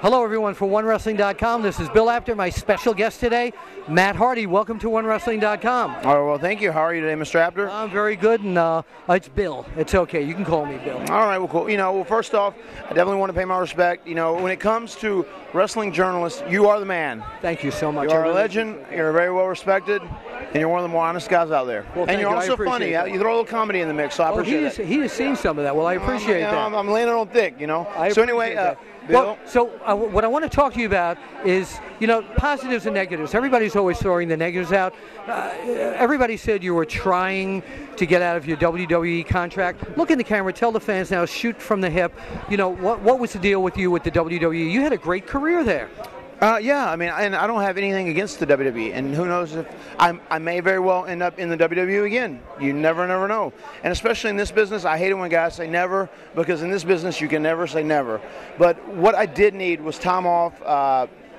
Hello, everyone, for OneWrestling.com. This is Bill Apter, my special guest today, Matt Hardy. Welcome to OneWrestling.com. All right, well, thank you. How are you today, Mr. Apter? I'm very good, and it's Bill. It's okay. You can call me Bill. All right, well, cool. Well, first off, I definitely want to pay my respect. When it comes to wrestling journalists, you are the man. Thank you so much. You are a legend. You're very well respected, and you're one of the more honest guys out there. Well, and you're also funny. That. You throw a little comedy in the mix, so I appreciate that. He has seen some of that. Well, I appreciate that. I'm landing on thick, So anyway, Bill? What I want to talk to you about is, positives and negatives. Everybody's always throwing the negatives out. Everybody said you were trying to get out of your WWE contract. Look in the camera. Tell the fans now. Shoot from the hip. What was the deal with you with the WWE? You had a great career there. Yeah, and I don't have anything against the WWE, and who knows if I may very well end up in the WWE again. You never know. And especially in this business, I hate it when guys say never, because in this business you can never say never. But what I did need was time off.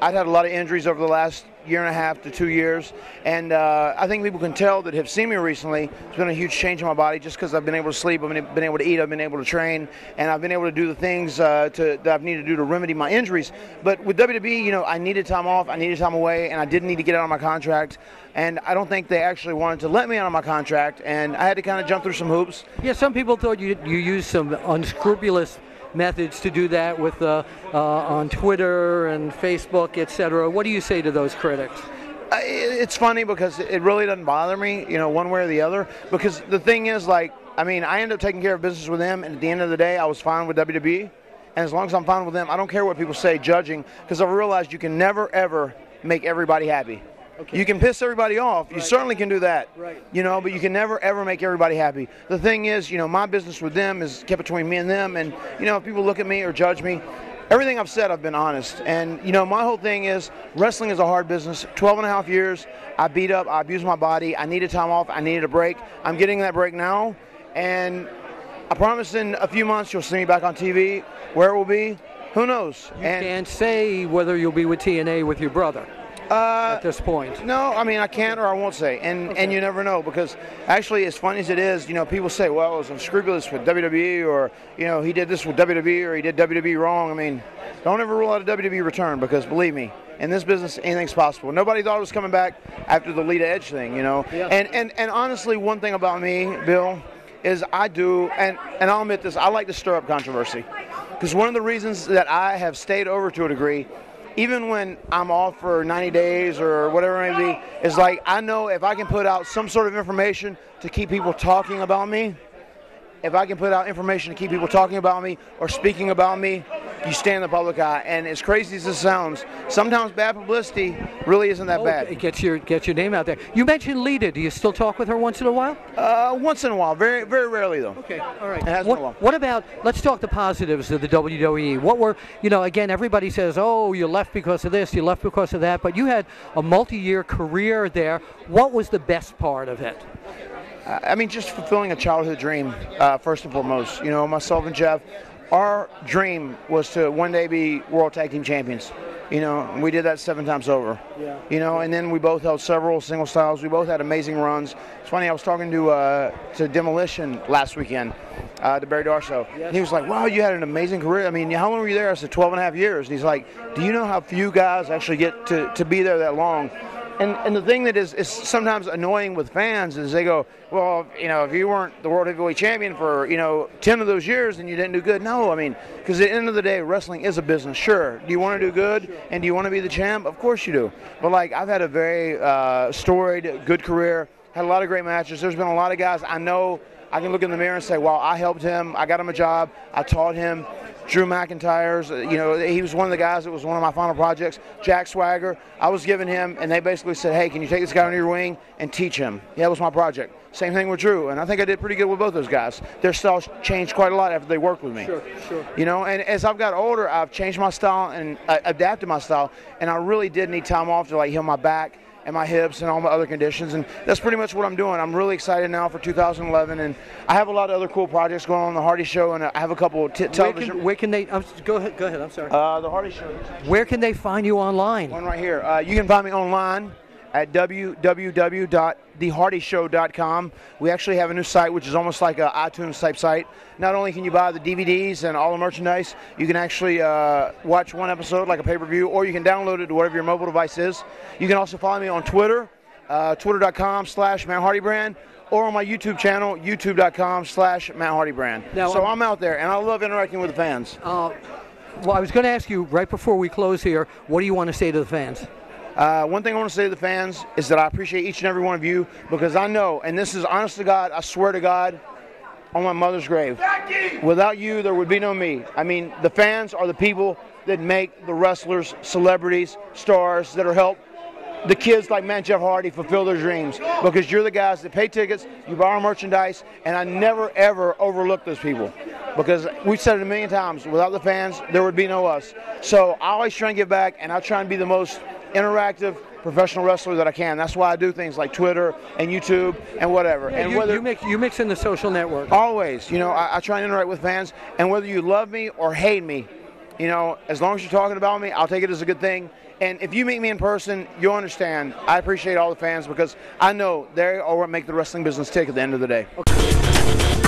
I'd had a lot of injuries over the last year and a half to 2 years, and I think people can tell that have seen me recently. It's been a huge change in my body just because I've been able to sleep, I've been able to eat, I've been able to train, and I've been able to do the things that I've needed to do to remedy my injuries. But with WWE, I needed time off, I needed time away, and I didn't need to get out of my contract. And I don't think they actually wanted to let me out of my contract, and I had to kind of jump through some hoops. Yeah, some people thought you used some unscrupulous methods to do that with on Twitter and Facebook, etc. What do you say to those critics? It's funny because it really doesn't bother me, one way or the other. Because the thing is, I ended up taking care of business with them, and at the end of the day, I was fine with WWE. And as long as I'm fine with them, I don't care what people say judging, because I've realized you can never, ever make everybody happy. Okay. You can piss everybody off. You certainly can do that. Right. But you can never, ever make everybody happy. The thing is, my business with them is kept between me and them. And, if people look at me or judge me, everything I've said, I've been honest. And, my whole thing is wrestling is a hard business. 12 and a half years, I beat up, I abused my body. I needed time off. I needed a break. I'm getting that break now. And I promise in a few months you'll see me back on TV. Where it will be, who knows? You can't say whether you'll be with TNA with your brother. At this point. No, I can't or I won't say. And you never know, because actually, as funny as it is, people say, well, it was unscrupulous with WWE, or, he did this with WWE, or he did WWE wrong. Don't ever rule out a WWE return, because believe me, in this business, anything's possible. Nobody thought it was coming back after the Lita Edge thing, Yeah. And honestly, one thing about me, Bill, is I do, and I'll admit this, I like to stir up controversy. Because one of the reasons that I have stayed over to a degree, even when I'm off for 90 days or whatever it may be, is I know if I can put out some sort of information to keep people talking about me, if I can put out information to keep people talking about me or speaking about me, you stay in the public eye. And as crazy as this sounds, sometimes bad publicity really isn't that bad. It gets your name out there. You mentioned Lita. Do you still talk with her once in a while? Once in a while. Very, very rarely, though. Okay, all right. It has been a while. What about, let's talk the positives of the WWE. What were, again, everybody says, oh, you left because of this, you left because of that, but you had a multi-year career there. What was the best part of it? Just fulfilling a childhood dream, first and foremost. Myself and Jeff, our dream was to one day be World Tag Team Champions. And we did that 7 times over. Yeah. And then we both held several single styles. We both had amazing runs. It's funny, I was talking to Demolition last weekend, to Barry Darsow. Yes. And he was like, wow, you had an amazing career. How long were you there? I said, 12 and a half years. And he's like, do you know how few guys actually get to be there that long? And the thing that is sometimes annoying with fans is they go, well, if you weren't the World Heavyweight Champion for, 10 of those years, then you didn't do good. No, because at the end of the day, wrestling is a business. Sure. Do you want to do good? Sure. And do you want to be the champ? Of course you do. But, I've had a very storied, good career, had a lot of great matches. There's been a lot of guys I know I can look in the mirror and say, well, I helped him. I got him a job. I taught him. Drew McIntyre's, he was one of the guys that was one of my final projects. Jack Swagger, I was giving him, and they basically said, hey, can you take this guy under your wing and teach him? Yeah, that was my project. Same thing with Drew, and I think I did pretty good with both those guys. Their styles changed quite a lot after they worked with me. Sure. And as I've got older, I've changed my style and adapted my style, and I really did need time off to heal my back and my hips and all my other conditions, and that's pretty much what I'm doing. I'm really excited now for 2011, and I have a lot of other cool projects going on the Hardy Show, and I have a couple of television. Where can they? Go ahead. I'm sorry. The Hardy Show. Where can they find you online? One right here. You can find me online at www.thehardyshow.com. We actually have a new site, which is almost like an iTunes type site. Not only can you buy the DVDs and all the merchandise, you can actually watch one episode like a pay-per-view, or you can download it to whatever your mobile device is. You can also follow me on Twitter, twitter.com/MattHardyBrand, or on my YouTube channel, youtube.com/MattHardyBrand. So I'm out there, and I love interacting with the fans. Well, I was going to ask you right before we close here, what do you want to say to the fans? One thing I want to say to the fans is that I appreciate each and every one of you, because I know, and this is honest to God, I swear to God, on my mother's grave, without you, there would be no me. I mean, the fans are the people that make the wrestlers, celebrities, stars that are help the kids like Matt and Jeff Hardy fulfill their dreams, because you're the guys that pay tickets, you buy our merchandise, and I never, ever overlook those people, because we've said it a million times, without the fans, there would be no us. So I always try and give back, and I try and be the most interactive professional wrestler that I can. That's why I do things like Twitter and YouTube and whatever. Yeah, and you mix in the social network. Always. You know, I try and interact with fans, and whether you love me or hate me, you know, as long as you're talking about me, I'll take it as a good thing. And if you meet me in person, you'll understand. I appreciate all the fans, because I know they are what make the wrestling business tick at the end of the day. Okay.